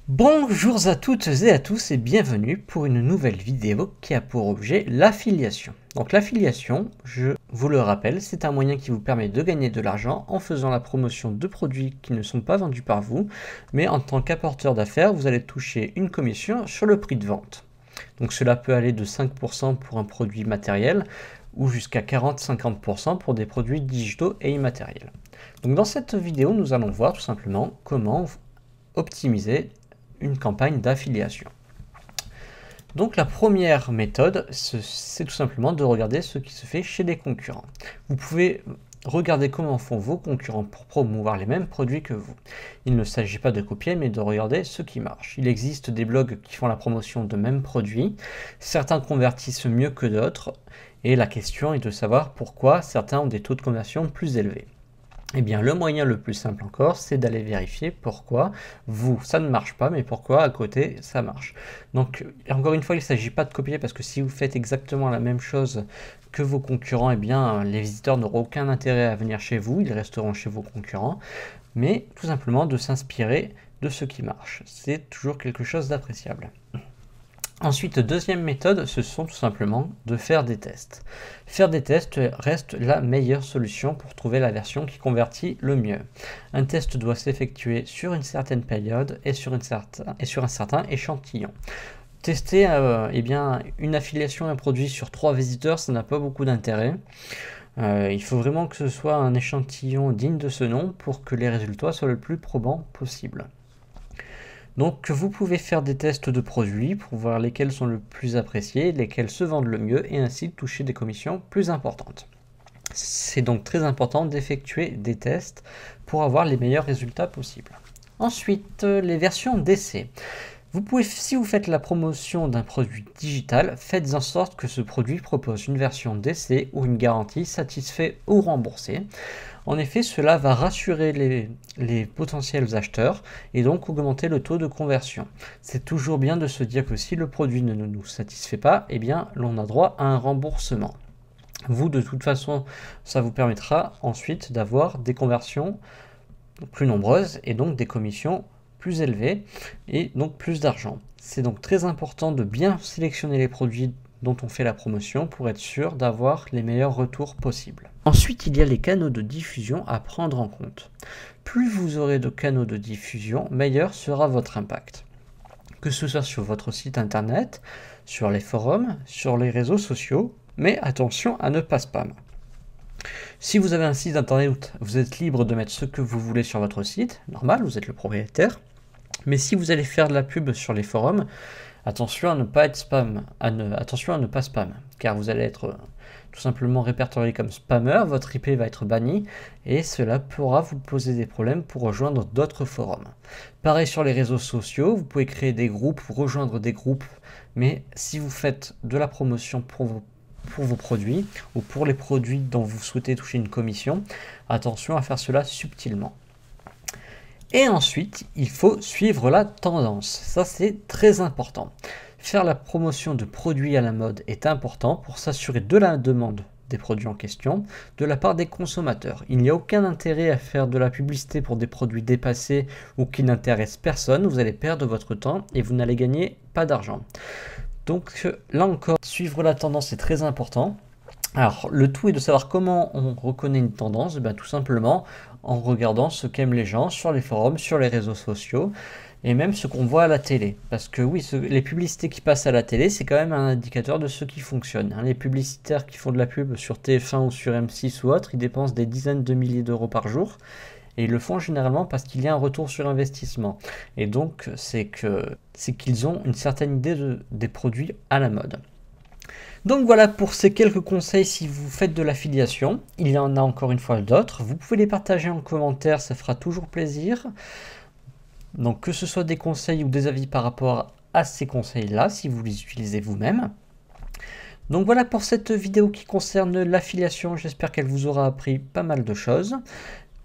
Bonjour à toutes et à tous et bienvenue pour une nouvelle vidéo qui a pour objet l'affiliation. Donc l'affiliation, je vous le rappelle, c'est un moyen qui vous permet de gagner de l'argent en faisant la promotion de produits qui ne sont pas vendus par vous, mais en tant qu'apporteur d'affaires, vous allez toucher une commission sur le prix de vente. Donc cela peut aller de 5% pour un produit matériel ou jusqu'à 40-50% pour des produits digitaux et immatériels. Donc dans cette vidéo, nous allons voir tout simplement comment optimiser une campagne d'affiliation. Donc la première méthode, c'est tout simplement de regarder ce qui se fait chez les concurrents. Vous pouvez regarder comment font vos concurrents pour promouvoir les mêmes produits que vous. Il ne s'agit pas de copier, mais de regarder ce qui marche. Il existe des blogs qui font la promotion de mêmes produits. Certains convertissent mieux que d'autres, et la question est de savoir pourquoi certains ont des taux de conversion plus élevés. Eh bien, le moyen le plus simple encore, c'est d'aller vérifier pourquoi vous, ça ne marche pas, mais pourquoi à côté, ça marche. Donc, encore une fois, il ne s'agit pas de copier, parce que si vous faites exactement la même chose que vos concurrents, eh bien, les visiteurs n'auront aucun intérêt à venir chez vous, ils resteront chez vos concurrents, mais tout simplement de s'inspirer de ce qui marche. C'est toujours quelque chose d'appréciable. Ensuite, deuxième méthode, ce sont tout simplement de faire des tests. Faire des tests reste la meilleure solution pour trouver la version qui convertit le mieux. Un test doit s'effectuer sur une certaine période et sur un certain échantillon. Tester eh bien, une affiliation à un produit sur 3 visiteurs, ça n'a pas beaucoup d'intérêt. Il faut vraiment que ce soit un échantillon digne de ce nom pour que les résultats soient le plus probants possible. Donc vous pouvez faire des tests de produits pour voir lesquels sont le plus appréciés, lesquels se vendent le mieux et ainsi toucher des commissions plus importantes. C'est donc très important d'effectuer des tests pour avoir les meilleurs résultats possibles. Ensuite, les versions d'essai. Vous pouvez, si vous faites la promotion d'un produit digital, faites en sorte que ce produit propose une version d'essai ou une garantie satisfait ou remboursée. En effet, cela va rassurer les potentiels acheteurs et donc augmenter le taux de conversion. C'est toujours bien de se dire que si le produit ne nous satisfait pas, eh bien, l'on a droit à un remboursement. Vous, de toute façon, ça vous permettra ensuite d'avoir des conversions plus nombreuses et donc des commissions plus élevées et donc plus d'argent. C'est donc très important de bien sélectionner les produits dont on fait la promotion pour être sûr d'avoir les meilleurs retours possibles. Ensuite, il y a les canaux de diffusion à prendre en compte. Plus vous aurez de canaux de diffusion, meilleur sera votre impact. Que ce soit sur votre site internet, sur les forums, sur les réseaux sociaux, mais attention à ne pas spam. Si vous avez un site internet, vous êtes libre de mettre ce que vous voulez sur votre site, normal, vous êtes le propriétaire. Mais si vous allez faire de la pub sur les forums, attention à ne pas être spam, attention à ne pas spam, car vous allez être tout simplement répertorié comme spammeur, votre IP va être banni, et cela pourra vous poser des problèmes pour rejoindre d'autres forums. Pareil sur les réseaux sociaux, vous pouvez créer des groupes, rejoindre des groupes, mais si vous faites de la promotion pour vos produits, ou pour les produits dont vous souhaitez toucher une commission, attention à faire cela subtilement. Et ensuite, il faut suivre la tendance. Ça, c'est très important. Faire la promotion de produits à la mode est important pour s'assurer de la demande des produits en question de la part des consommateurs. Il n'y a aucun intérêt à faire de la publicité pour des produits dépassés ou qui n'intéressent personne. Vous allez perdre votre temps et vous n'allez gagner pas d'argent. Donc là encore, suivre la tendance est très important. Alors, le tout est de savoir comment on reconnaît une tendance, et bien, tout simplement en regardant ce qu'aiment les gens sur les forums, sur les réseaux sociaux, et même ce qu'on voit à la télé. Parce que oui, les publicités qui passent à la télé, c'est quand même un indicateur de ce qui fonctionne. Les publicitaires qui font de la pub sur TF1 ou sur M6 ou autre, ils dépensent des dizaines de milliers d'euros par jour, et ils le font généralement parce qu'il y a un retour sur investissement. Et donc, c'est qu'ils ont une certaine idée des produits à la mode. Donc voilà pour ces quelques conseils si vous faites de l'affiliation. Il y en a encore une fois d'autres. Vous pouvez les partager en commentaire, ça fera toujours plaisir. Donc que ce soit des conseils ou des avis par rapport à ces conseils-là, si vous les utilisez vous-même. Donc voilà pour cette vidéo qui concerne l'affiliation. J'espère qu'elle vous aura appris pas mal de choses.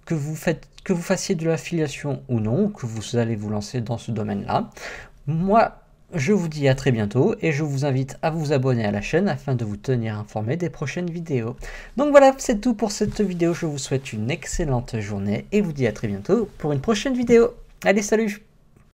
Que vous fassiez de l'affiliation ou non, que vous allez vous lancer dans ce domaine-là. Moi, je vous dis à très bientôt et je vous invite à vous abonner à la chaîne afin de vous tenir informé des prochaines vidéos. Donc voilà, c'est tout pour cette vidéo. Je vous souhaite une excellente journée et vous dis à très bientôt pour une prochaine vidéo. Allez, salut!